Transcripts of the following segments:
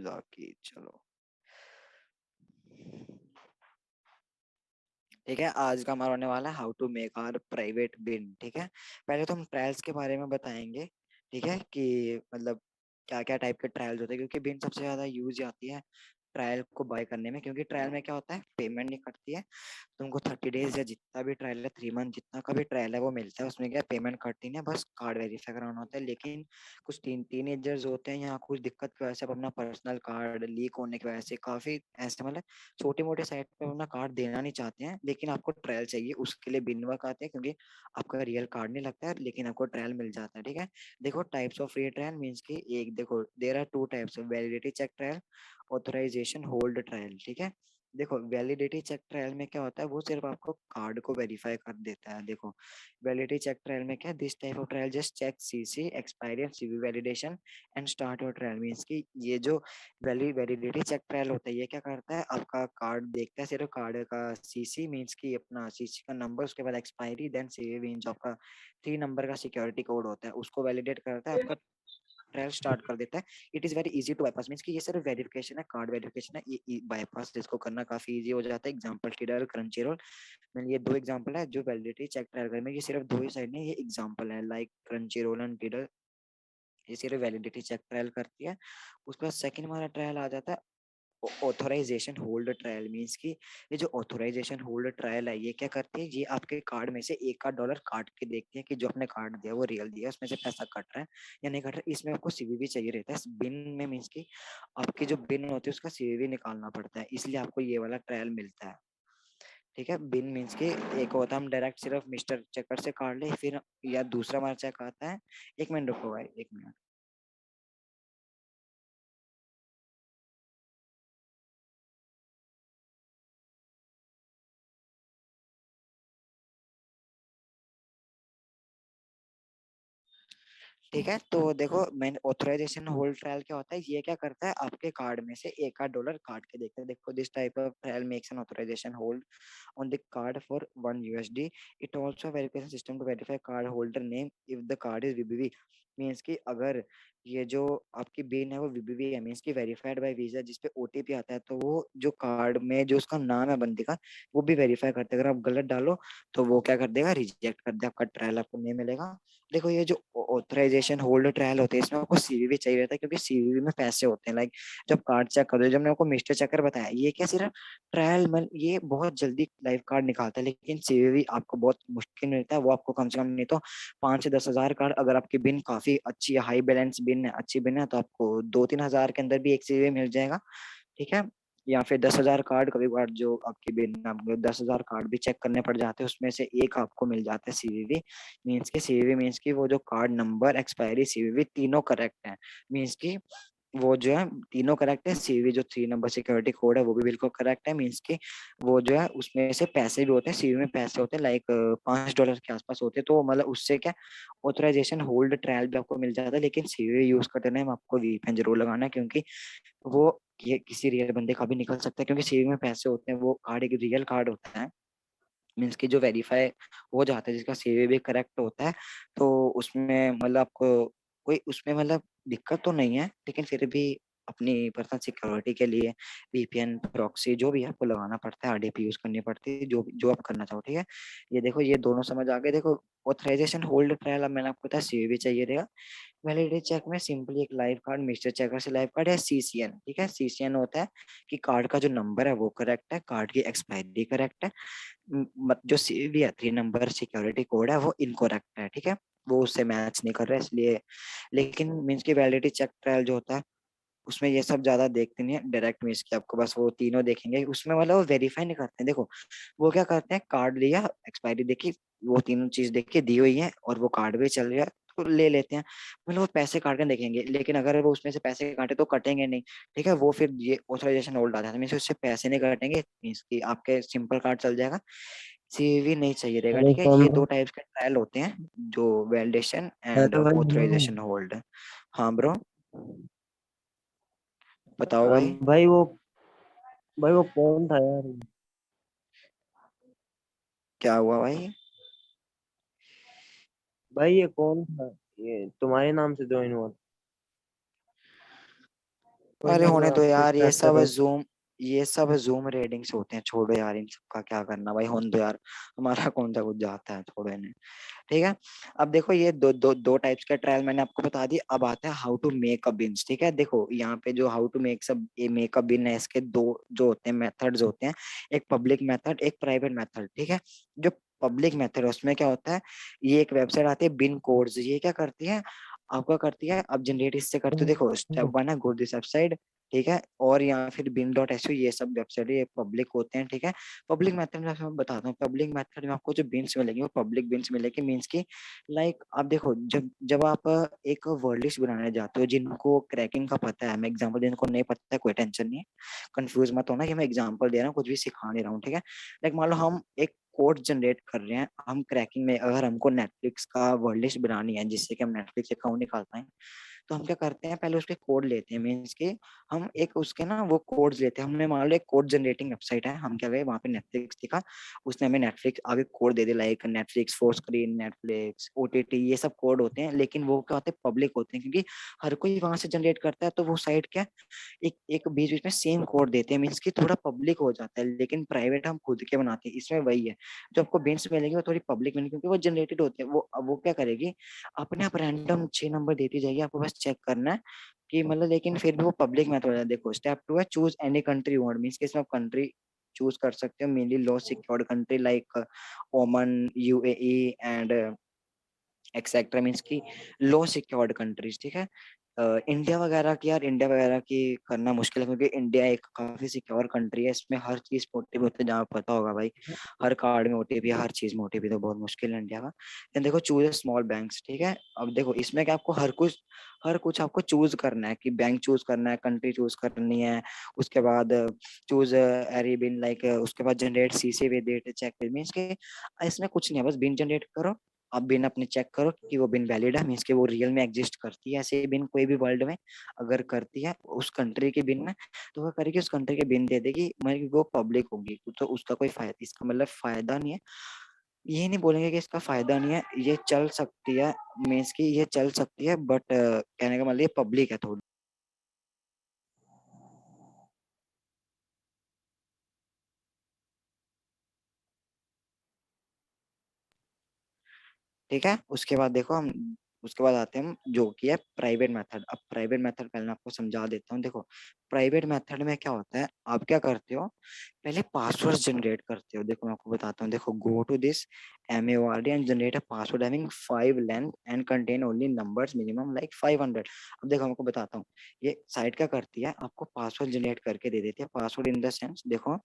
जाकी चलो ठीक है। आज का हमारा होने वाला है how to make our private bin. ठीक है, पहले तो हम ट्रायल्स के बारे में बताएंगे। ठीक है कि मतलब क्या क्या टाइप के ट्रायल्स होते हैं, क्योंकि बिन सबसे ज्यादा यूज आती है ट्रायल को बाय करने में। क्योंकि ट्रायल में क्या होता है, पेमेंट नहीं कटती है तुमको। 30 डेज या जितना भी ट्रायल है, 3 मंथ जितना का भी ट्रायल है वो मिलता है। उसमें क्या पेमेंट कटती नहीं है, बस कार्ड वेरीफाई कराना होता है। लेकिन कुछ टीनेजर्स होते हैं यहाँ, कुछ दिक्कत की वजह से अब अपना पर्सनल कार्ड लीक होने की वजह से काफी ऐसे मतलब छोटे मोटे साइट पे अपना कार्ड देना नहीं चाहते हैं, लेकिन आपको ट्रायल चाहिए। उसके लिए बिन वर्क आते हैं, क्योंकि आपका रियल कार्ड नहीं लगता है, लेकिन आपको ट्रायल मिल जाता है। ठीक है, देखो types of free trial means की एक देखो there are 2 types of validity check trial, authorisation hold trial. ठीक है, देखो वैलिडिटी चेक ट्रायल में क्या होता है, वो सिर्फ आपको कार्ड को वेरीफाई कर देता है। देखो वैलिडिटी चेक ट्रायल में क्या, this type of trial just check CC expiry and CVV validation and start your trial. Means की ये जो वैलिडिटी चेक ट्रायल होता है, ये क्या करता है, आपका कार्ड देखता है, सिर्फ कार्ड का सीसी मींस की अपना सीसी का नंबर, उसके बाद एक्सपायरी, देन सीवी मींस आपका 3 नंबर का सिक्योरिटी कोड होता है, उसको वैलिडेट करता है, आपका ट्रायल स्टार्ट कर देता है। It is very easy to bypass, means कि ये सिर्फ वेरिफिकेशन है, कार्ड वेरिफिकेशन है। ये बाईपास इसको करना काफी इजी हो जाता है। एग्जांपल टिडल क्रंची रोल, मैंने ये 2 एग्जांपल है जो वैलिडिटी चेक ट्रायल करने में, ये सिर्फ 2 ही साइड ने ये एग्जांपल है, like crunchy role and tidal, ये सिर्फ वैलिडिटी चेक ट्रायल करती है। उसके बाद सेकंड हमारा ट्रायल आ जाता है ऑथोराइजेशन होल्ड ट्रायल। मींस की ये जो ऑथोराइजेशन होल्ड ट्रायल है, ये क्या करती है, ये आपके कार्ड में से एक आध डॉलर काट के देखती है कि जो आपने कार्ड दिया वो रियल दिया है, उसमें से पैसा कट रहा है या नहीं कट रहा है। इसमें आपको सीवीवी चाहिए रहता है इस बिन में। मींस की आपकी जो बिन होती है उसका सीवीवी निकालना पड़ता है, इसलिए आपको ये वाला ट्रायल मिलता है। ठीक है, बिन मीन्स की एक होता है हम डायरेक्ट सिर्फ मिस्टर चेकर से काट ले, फिर या दूसरा हमारा चेक आता है। 1 मिनट रुको भाई, 1 मिनट। ठीक है, तो देखो मैंने ऑथराइजेशन होल्ड ट्रायल क्या होता है, ये क्या करता है, आपके कार्ड में से एक आध डॉलर काट के देखते हैं। देखो this type of trial makes an authorisation hold on the card for 1 USD. It also a verification system to verify card holder name if the card is VBV. Means की अगर ये जो आपकी बिन है वो वीबीवी है, मीन्स की वेरीफाइड बाय वीजा, जिसपे ओटीपी आता है, तो वो जो कार्ड में जो उसका नाम है बंदे का, वो भी वेरीफाई करते हैं। अगर आप गलत डालो तो वो क्या कर देगा, रिजेक्ट कर दे, आपका ट्रायल आपको नहीं मिलेगा। देखो ये जो ऑथराइजेशन होल्ड ट्रायल होते हैं, इसमें आपको सीवीवी चाहिए रहता है, क्योंकि सीवीवी में पैसे होते हैं। लाइक जब कार्ड चेक करो, जब मैंने आपको मिस्टर चेकर बताया, ये क्या सिर्फ ट्रायल में ये बहुत जल्दी लाइव कार्ड निकालता है, लेकिन सीवीवी आपको बहुत मुश्किल मिलता है। वो आपको कम से कम नहीं तो 5 से 10 हजार कार्ड, अगर आपकी बिन काफी अच्छी है, हाई बैलेंस बिन है, अच्छी बिन है, तो आपको 2-3 हजार के अंदर भी एक सीवीवी मिल जाएगा। ठीक है, या फिर 10 हजार कार्ड, कभी कभार जो आपकी बिन आपको 10 हजार कार्ड भी चेक करने पड़ जाते हैं, उसमें से एक आपको मिल जाता है सीवीवी। सीवीवी मीन्स की वो जो कार्ड नंबर एक्सपायरी सीवीवी तीनों करेक्ट है। मीन्स की वो जो है तीनों करेक्ट है। सीवी जो 3 नंबर सिक्योरिटी कोड है वो भी बिल्कुल करेक्ट है। मीन्स की वो जो है उसमें से पैसे भी होते हैं, सीवी में पैसे होते हैं, लाइक $5 के आसपास होते हैं। तो मतलब उससे क्या ऑथराइजेशन होल्ड ट्रायल भी आपको मिल जाता है। लेकिन सीवी यूज करते टाइम आपको वीपीएन जरूर लगाना है, क्योंकि वो ये किसी रियल बंदे का भी निकल सकता है, क्योंकि सीवी में पैसे होते हैं, वो कार्ड एक रियल कार्ड होता है। मीन्स की जो वेरीफाई हो जाता है, जिसका सीवी भी करेक्ट होता है, तो उसमें मतलब आपको कोई उसमें मतलब दिक्कत तो नहीं है, लेकिन फिर भी अपनी पर्सनल सिक्योरिटी के लिए वीपीएन प्रॉक्सी जो भी है आपको लगाना पड़ता है, आरडीपी यूज करनी पड़ती है, जो जो आप करना चाहो। ठीक है, ये देखो ये दोनों समझ आ गए। देखो ऑथराइजेशन होल्ड ट्रायल, अब मैंने आपको बताया सीवी चाहिए रहेगा। वैलिडिटी चेक में सिंपली एक लाइव कार्ड मिस्टर चेकर से लाइव कार्ड है, सीसीएन। ठीक है, सीसीएन होता है कि कार्ड का जो नंबर है वो करेक्ट है, कार्ड की एक्सपायरी करेक्ट है, जो सीवी है 3 नंबर सिक्योरिटी कोड है वो इनकोरेक्ट है। ठीक है, वो उससे मैच नहीं कर रहा है, इसलिए। लेकिन मीन्स की वैलिडिटी चेक ट्रायल जो होता है, उसमें ये सब ज्यादा देखते नहीं है, डायरेक्ट मीन्स की आपको बस वो तीनों देखेंगे। उसमें मतलब वो वेरीफाई नहीं करते हैं। देखो वो क्या करते हैं, कार्ड लिया, एक्सपायरी देखी, वो तीनों चीज देख के दी हुई है और वो कार्ड भी चल रहा है, तो ले लेते हैं। मतलब वो पैसे काट के देखेंगे, लेकिन अगर वो उसमें से पैसे काटे तो कटेंगे नहीं। ठीक है, वो फिर ये ऑथराइजेशन होल्ड आ जाता है, मीन्स उससे पैसे नहीं कटेंगे, मीन्स की आपके सिंपल कार्ड चल जाएगा, सीवी नहीं चाहिए रहेगा। हेलो ठीक है, कौन ये दो भाई। टाइप्स के ट्रायल होते हैं, जो वैलिडेशन एंड हेलो भाई, हेलो। Authorisation hold. हाँ ब्रो, बताओ भाई। भाई वो कौन था यार। क्या हुआ भाई? भाई ये कौन था, ये तुम्हारे नाम से ज्वाइन हुआ था। कोई अरे ना, होने कोई दो आप खुद यार, चेक करो। ये सब जूम रेडिंग्स होते हैं, छोड़ो यार इन सब का क्या करना भाई, होने दो यार। हमारा कौन सा कुछ जाता है, छोड़ो इन्हें। ठीक है। अब देखो ये दो टाइप्स का ट्रायल मैंने आपको बता दी। अब आता है how to make a bins. ठीक है, देखो यहाँ पे जो हाउ टू मेक सब ये मेक अ बिन है, इसके दो जो होते हैं मेथड्स होते हैं, एक पब्लिक मेथड, एक प्राइवेट मेथड। ठीक है। जो पब्लिक मेथड है उसमें क्या होता है, ये एक वेबसाइट आती है बिन कोड्स, ये क्या करती है, आपका करती है, अब जनरेट इससे करते हो। देखो स्टेप वन है गो दिस वेबसाइट। ठीक है। और यहाँ फिर बिन डॉट एस, ये सब वेबसाइट ये पब्लिक होते हैं। ठीक है। पब्लिक मेथड में आपको मैं बताता हूँ, पब्लिक मेथड में आपको जो बिन्स मिलेंगे वो पब्लिक बिन्स मिलेंगे, मीन्स की लाइक आप देखो, जब जब आप एक वर्ड लिस्ट बनाने जाते हो, जिनको क्रैकिंग का पता है, मैं एग्जांपल, जिनको नहीं पता है कोई टेंशन नहीं है, कंफ्यूज मत होना कि मैं एग्जांपल दे रहा हूँ, कुछ भी सिखा नहीं रहा हूँ। ठीक है। लाइक मान लो हम एक कोड जनरेट कर रहे हैं, हम क्रैकिंग में अगर हमको नेटफ्लिक्स का वर्ड लिस्ट बनानी है जिससे कि हम नेटफ्लिक्स अकाउंट निकाल पाए, तो हम क्या करते हैं, पहले उसके कोड लेते हैं, मीन्स के हम एक उसके ना वो कोड्स लेते हैं। हमने मान लो एक कोड जनरेटिंग वेबसाइट है, हम क्या गए वहां पे नेटफ्लिक्स दिखा, उसने हमें नेटफ्लिक्स आगे कोड दे दिया, like Netflix four screen, Netflix OTT, ये सब कोड होते हैं, लेकिन वो क्या होते हैं, पब्लिक होते हैं, क्योंकि हर कोई वहां से जनरेट करता है, तो वो साइट क्या एक एक बीच बीच में सेम कोड देते हैं, मीन्स की थोड़ा पब्लिक हो जाता है। लेकिन प्राइवेट हम खुद के बनाते हैं, इसमें वही है, जो आपको बिन्स मिलेंगे वो थोड़ी पब्लिक मिलेंगी, क्योंकि वो जनरेटेड होते हैं। वो क्या करेगी, अपने आप रैंडम 6 नंबर देती जाएगी, आपको बस चेक करना है कि मतलब, लेकिन फिर भी वो पब्लिक मेथड है। देखो स्टेप टू है choose any country you want, means कि इसमें आप कंट्री चूज कर सकते हो, mainly law secured country like ओमन, यूएई एंड एक्सेट्रा, मीन्स की लो सिक्योर्ड कंट्रीज। ठीक है। इंडिया वगैरह की, यार इंडिया वगैरह की करना मुश्किल है, क्योंकि इंडिया एक काफी सिक्योर कंट्री है, इसमें हर चीज में ओटीपी होते हैं, जहाँ पता होगा भाई, हर कार्ड में ओटीपी, हर चीज में ओटीपी, तो बहुत मुश्किल है इंडिया का। लेकिन देखो चूज स्मॉल बैंक्स। ठीक है। अब देखो इसमें क्या आपको हर कुछ आपको चूज करना है, कि बैंक चूज करना है, कंट्री चूज करनी है, उसके बाद चूज एरी बिन, लाइक उसके बाद generate CC with date check means के, इसमें कुछ नहीं है, बस बिन जनरेट करो। आप बिन अपने चेक करो कि वो बिन वैलिड है, मीन्स कि वो रियल में एग्जिस्ट करती है, ऐसे बिन कोई भी वर्ल्ड में अगर करती है उस कंट्री के बिन में, तो वो करेगी उस कंट्री के बिन दे देगी, मतलब वो पब्लिक होगी, तो उसका कोई फायदा, इसका मतलब फायदा नहीं है। ये नहीं बोलेंगे कि इसका फायदा नहीं है, ये चल सकती है, मीन्स की ये चल सकती है, बट कहने का मतलब ये पब्लिक है थोड़ी। ठीक है। उसके बाद देखो हम, उसके बाद आते हैं हम जो कि है प्राइवेट मेथड। अब प्राइवेट मेथड पहले मैं आपको समझा देता हूँ। देखो प्राइवेट मेथड में क्या होता है, आप क्या करते हो, पहले पासवर्ड जनरेट करते हो। देखो मैं आपको बताता हूँ, देखो go to this MAORD and generate a password having 5 length and contain only numbers minimum like 500। अब देखो मैं आपको बताता हूँ, ये साइट क्या करती है, आपको पासवर्ड जनरेट करके दे देती है, पासवर्ड इन द सेंस देखो,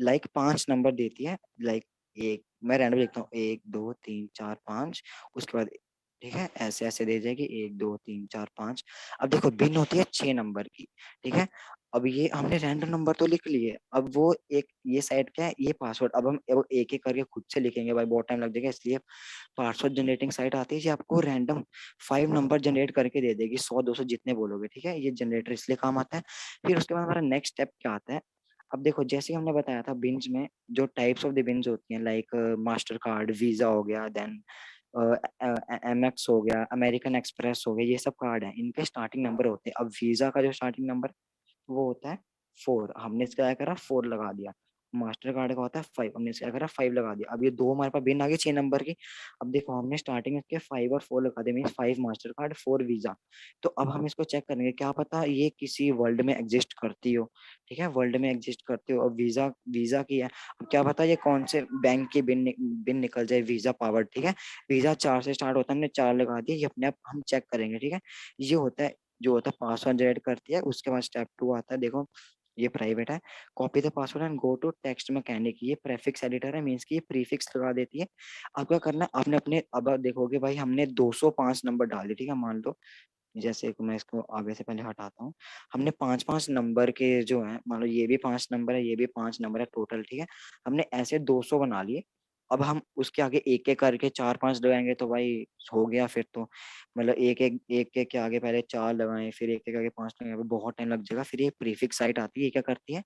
लाइक 5 नंबर देती है, लाइक एक, मैं रैंडम लिखता हूँ, 1 2 3 4 5, उसके बाद ठीक है, ऐसे ऐसे दे जाएगी, 1 2 3 4 5। अब देखो बिन होती है 6 नंबर की। ठीक है। अब ये हमने रैंडम नंबर तो लिख लिए, अब वो एक ये साइड क्या है, ये पासवर्ड, अब हम वो एक एक करके खुद से लिखेंगे भाई, बहुत टाइम लग जाएगा, इसलिए पासवर्ड जनरेटिंग साइट आती है जी, आपको रैंडम 5 नंबर जनरेट करके दे देगी, 100 200 जितने बोलोगे। ठीक है, ये जनरेटर इसलिए काम आता है। फिर उसके बाद हमारा नेक्स्ट स्टेप क्या आता है, अब देखो जैसे हमने बताया था बिन्स में जो टाइप्स ऑफ द बिन्स होती हैं, लाइक मास्टर कार्ड, वीजा हो गया, देन MX हो गया, अमेरिकन एक्सप्रेस हो गया, ये सब कार्ड है, इनके स्टार्टिंग नंबर होते हैं। अब वीजा का जो स्टार्टिंग नंबर वो होता है 4, हमने इसका क्या करा 4 लगा दिया। मास्टर कार्ड का होता है 5, हमने इसका क्या करा 5 लगा दिया। अब ये दो हमारे पास बिन आ गई 6 नंबर की। अब देखो हमने स्टार्टिंग में इसके 5 और 4 लगा दिया, मीन 5 मास्टर कार्ड 4 वीजा। तो अब हम इसको चेक करेंगे, क्या पता ये किसी वर्ल्ड में एग्जिस्ट करती हो। ठीक है, वर्ल्ड में एग्जिस्ट करती हो, अब वीजा वीजा की है, अब क्या पता ये कौन से बैंक की बिन निकल जाए वीजा पावर। ठीक है, वीजा 4 से स्टार्ट होता है, हमने 4 लगा दिया, ये अपने आप हम चेक करेंगे। ठीक है, ये होता है जो होता है पासवर्ड जनरेट करती है। उसके बाद स्टेप 2 आता है, देखो ये प्राइवेट है, copy the password and go to text mechanic, ये प्रेफिक्स एडिटर है, मींस की ये प्रीफिक्स लगा देती है। अब क्या करना है, आपने अपने, अब आप देखोगे भाई हमने 205 नंबर डाल दिए। ठीक है, मान लो जैसे कि मैं इसको आगे से पहले हटाता हूँ, हमने 5 5 नंबर के जो है, मान लो ये भी 5 नंबर है, ये भी 5 नंबर है टोटल। ठीक है, हमने ऐसे 200 बना लिए। अब हम उसके आगे एक एक करके 4 5 लगाएंगे तो भाई हो गया फिर तो, मतलब एक एक के आगे पहले 4 लगाएं, फिर एक एक आगे 5 लगाएं, बहुत टाइम लग जाएगा। फिर ये प्रीफिक्स साइट आती है, ये क्या करती है,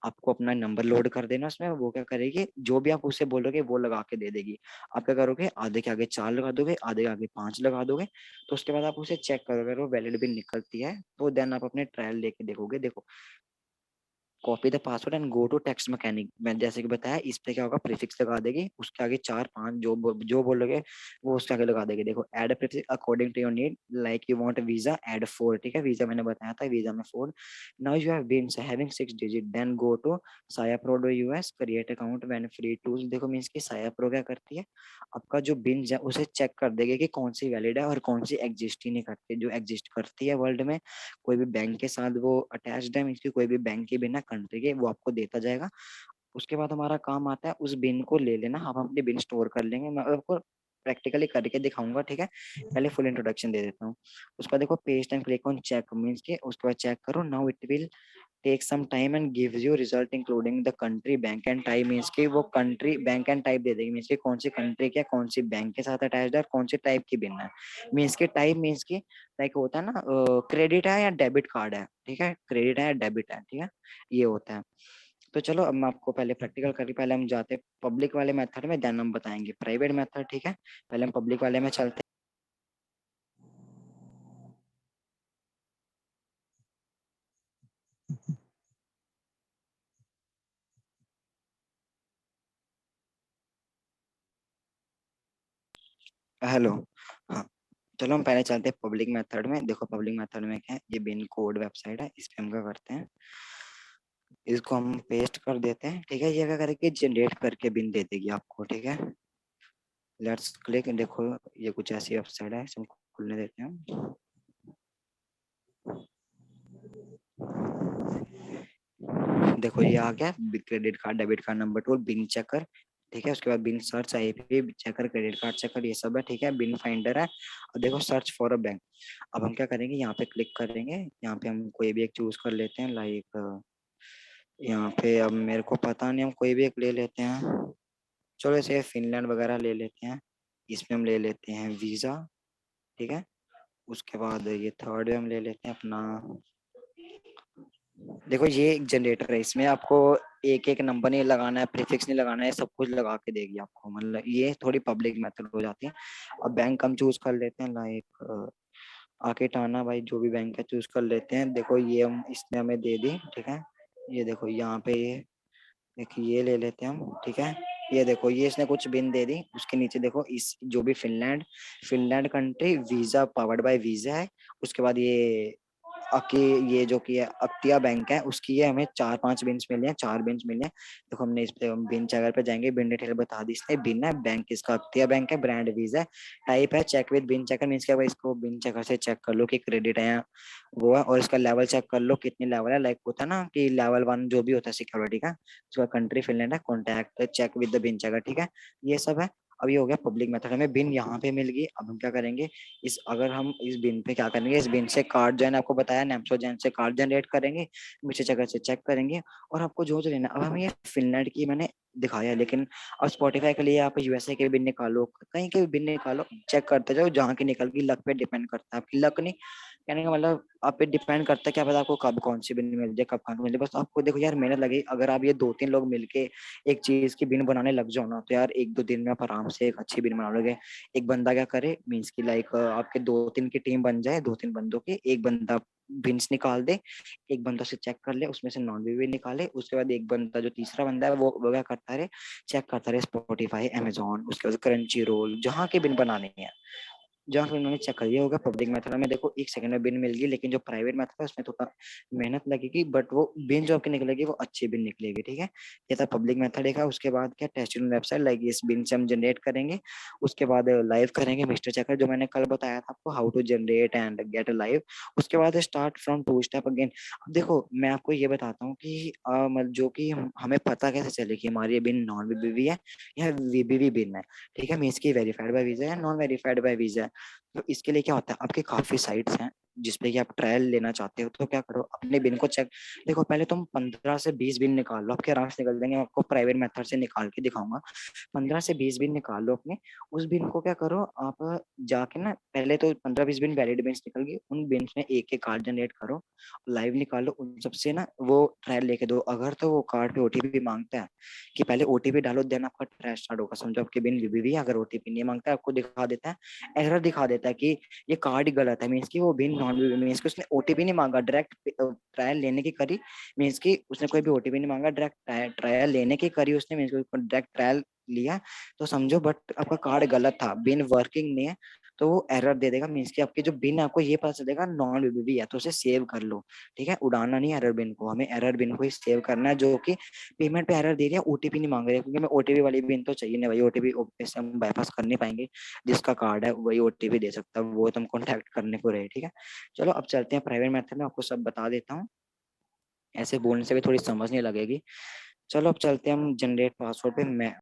आपको अपना नंबर लोड कर देना उसमें, वो क्या करेगी, जो भी आप उससे बोलोगे वो लगा के दे देगी। आप क्या करोगे, आधे के आगे 4 लगा दोगे, आधे के आगे 5 लगा दोगे, तो उसके बाद आप उसे चेक करोगे, अगर वो वैलिड भी निकलती है तो देन आप अपने ट्रायल लेके देखोगे। देखो, copy the password and go to text mechanic, मैं जैसे कि बताया, इस पे क्या होगा, प्रीफिक्स लगा देगी, उसके आगे 4 5 जो बोलोगे वो उसके आगे लगा देगी। देखो, add prefix according to your need, like you want Visa, add 4, ठीक है, वीजा मैंने बताया था, वीजा में 4। Now you have been having 6 digit, then go to saya pro do US, create account when free tools. देखो means की saya pro क्या करती है, आपका जो बिन है उसे चेक कर देगी कि कौन सी वैलिड है और कौन सी एग्जिस्ट ही नहीं करती। जो एग्जिस्ट करती है वर्ल्ड में कोई भी बैंक के साथ वो अटैच्ड है, मींस की कोई भी बैंक के बिना कंट्री के, वो आपको देता जाएगा। उसके बाद हमारा काम आता है उस बिन को ले लेना, हम अपने बिन स्टोर कर लेंगे, मैं आपको प्रैक्टिकली करके दिखाऊंगा, ठीक है। पहले फुल इंट्रोडक्शन दे देता हूँ। उसका देखो, paste and click on check means के, उसके बाद चेक करो, now it will take some time and gives you result including the country bank and type, means की वो कंट्री बैंक एंड टाइप दे देगी, मींस की कौन सी कंट्री क्या कौन सी बैंक के साथ अटैच्ड है और कौन सी टाइप की बिन है। मींस की टाइप मींस की लाइक होता है ना, क्रेडिट है या डेबिट कार्ड है, ठीक है, क्रेडिट है या डेबिट है, ठीक है, ये होता है। तो चलो अब मैं आपको पहले प्रैक्टिकल करके, पहले हम जाते हैं पब्लिक वाले मेथड में, देन हम बताएंगे प्राइवेट मेथड, ठीक है। पहले हम पब्लिक वाले में चलते हैं। हेलो, हाँ, चलो हम पहले चलते हैं पब्लिक मेथड में। देखो पब्लिक मेथड में क्या है, ये बिन कोड वेबसाइट है, इस पे हम क्या करते हैं, इसको हम पेस्ट कर देते हैं, ठीक है। ये क्या करेगी, जनरेट करके बिन दे देगी आपको, ठीक है। लेट्स क्लिक, देखो ये कुछ ऐसी वेबसाइट है, इसे हम खुलने देते हैं। देखो ये आ गया, credit card debit card number 2 bin checker, ठीक है। उसके बाद bin search IP checker credit card checker, ये सब है, ठीक है। बिन फाइंडर है, और देखो सर्च फॉर अ बैंक। अब हम क्या करेंगे, यहाँ पे क्लिक करेंगे, यहाँ पे हम कोई भी एक चूज कर लेते हैं, लाइक यहाँ पे अब मेरे को पता नहीं, हम कोई भी एक ले लेते हैं, चलो इसे फिनलैंड वगैरह ले लेते हैं। इसमें हम ले लेते हैं वीजा, ठीक है। उसके बाद ये थर्ड में हम ले लेते हैं अपना, देखो ये एक जनरेटर है, इसमें आपको एक एक नंबर नहीं लगाना है, प्रीफिक्स नहीं लगाना है, सब कुछ लगा के देगी आपको, मतलब ये थोड़ी पब्लिक मेथड हो जाती है। अब बैंक हम चूज कर लेते हैं, लाइक आके भाई, जो भी बैंक है चूज कर लेते हैं। देखो ये हम, इसने हमें दे दी, ठीक है। ये देखो यहाँ पे ये देखिए, ये ले लेते हैं हम, ठीक है। ये देखो, ये इसने कुछ बिन दे दी, उसके नीचे देखो इस जो भी Finland, Finland country visa powered by visa है। उसके बाद ये अकी, ये जो कि है अक्तिया बैंक है, उसकी ये हमें 4 5 बिन्स मिले हैं, 4 बिन्स मिले हैं। देखो हमने इस पे बिन चेकर पे जाएंगे, बिन डिटेल बता दी इसने, बिन है, बैंक इसका अक्तिया बैंक है, ब्रांड वीजा है, टाइप है check with bin checker, means क्या भाई, इसको बिन चेकर से चेक कर लो कि क्रेडिट है या वो है, और इसका लेवल चेक कर लो कितनी लेवल है, लाइक होता है ना कि लेवल 1 जो भी होता है सिक्योरिटी का, उसका कंट्री फिनलैंड है, contact check with the bin checker, ठीक है। ये सब है। अब ये हो गया पब्लिक मेथड, हमें बिन यहाँ पे मिल गई। अब हम क्या करेंगे, इस अगर हम इस बिन पे क्या करेंगे, इस बिन से कार्ड जो है ना, आपको बताया नैमसो जैन से कार्ड जनरेट करेंगे, नीचे जगह से चेक करेंगे, और आपको जो जो लेना। अब हमें ये फिनलैंड की मैंने दिखाया, लेकिन अब स्पॉटिफाई के लिए आप यूएसए के भी बिन निकालो, कहीं के भी बिन निकालो, चेक करते जाओ, जहाँ की निकल गई, लक पे डिपेंड करता है, आपकी लक नहीं, कहने का मतलब आप पे डिपेंड करता है, क्या पता आपको कब कौन सी बिन मिल जाए, कब कौन सी मिल जाए, बस आपको देखो यार मेहनत लगी। अगर आप ये 2 3 लोग मिलके एक चीज की बिन बनाने लग जाओ ना, तो यार 1 2 दिन में आप आराम से एक अच्छी बिन बना लोगे। एक बंदा क्या करे, मीन्स की लाइक आपके 2 3 की टीम बन जाए, 2 3 बंदों की, एक बंदा बिन्स निकाल दे, एक बंदा से चेक कर ले, उसमें से नॉन भी निकाले, उसके बाद एक बंदा जो तीसरा बंदा है वो क्या करता रहे, चेक करता रहे स्पॉटिफाई, अमेजोन, उसके बाद क्रंची रोल, जहाँ की बिन बनानी है, जहाँ फिर उन्होंने चेक कर लिया होगा। पब्लिक मेथड में देखो 1 सेकंड में बिन मिल गई, लेकिन जो प्राइवेट मेथड है उसमें थोड़ा मेहनत लगेगी, बट वो बिन जो आपकी निकलेगी वो अच्छी बिन निकलेगी, ठीक है। ये था पब्लिक मेथड है। उसके बाद क्या, टेस्टिंग वेबसाइट, लाइक इस बिन से हम जनरेट करेंगे, उसके बाद लाइव करेंगे मिस्टर चेकर, जो मैंने कल बताया था आपको, how to generate and get live. उसके बाद स्टार्ट फ्रॉम 2 स्टेप अगेन। अब देखो मैं आपको ये बताता हूँ कि मतलब जो कि हमें पता कैसे चले कि हमारी ये बिन नॉन वीबीवी है या वीबीवी बिन है, ठीक है। मीन्स की वेरीफाइड बाय वीजा या नॉन वेरीफाइड बाय वीजा। तो इसके लिए क्या होता है, आपके काफी साइट्स हैं, जिसपे कि आप ट्रायल लेना चाहते हो, तो क्या करो, अपने बिन को चेक। देखो पहले तुम 15 से 20 बिन निकाल लो, आपके आराम से निकल जाएंगे। मैं आपको प्राइवेट मेथड से निकाल के दिखाऊंगा। 15 से 20 बिन निकाल लो अपने। उस बिन को क्या करो आप, जाके ना पहले तो 15-20 बिन वैलिड बिन्स निकल गए, उन बिन्स में एक एक कार्ड जनरेट करो, लाइव निकालो, उन सबसे ना वो ट्रायल लेके दो। अगर तो वो कार्ड पे ओटीपी मांगता है कि पहले ओटीपी डालो देन आपका ट्रायल स्टार्ट होगा, समझो आपके बिन वीबीवी है, अगर ओटीपी नहीं मांगता है आपको दिखा देता है, एरर दिखा देता है कि ये कार्ड गलत है, मीन्स की वो बिन नॉन वीबीवी, मीन्स की उसने ओटीपी नहीं मांगा, डायरेक्ट ट्रायल लेने की करी, मीन्स की उसने कोई भी ओटीपी नहीं मांगा, डायरेक्ट ट्रायल लेने की करी उसने, मीन्स डायरेक्ट ट्रायल लिया, तो समझो बट आपका कार्ड गलत था, बिन वर्किंग नहीं है, तो वो एरर दे देगा, मीन्स की आपके जो बिन है आपको ये पता चलेगा नॉन वीबीवी है, तो उसे सेव कर लो। ठीक है, उड़ाना नहीं एरर बिन को, हमें एरर बिन को ही सेव करना है, जो कि पेमेंट पे एरर दे रही है, ओटीपी नहीं मांग रही है, क्योंकि मैं ओटीपी वाली बिन तो चाहिए नहीं भाई, ओटीपी से हम बाईपास कर नहीं पाएंगे, जिसका कार्ड है वही ओटीपी दे सकता है, वो तुम कॉन्टैक्ट करने को रहे। ठीक है, चलो अब चलते हैं प्राइवेट मेथड में, आपको सब बता देता हूँ, ऐसे बोलने से भी थोड़ी समझ नहीं लगेगी। चलो अब चलते हैं हम जनरेट पासवर्ड पे। मैं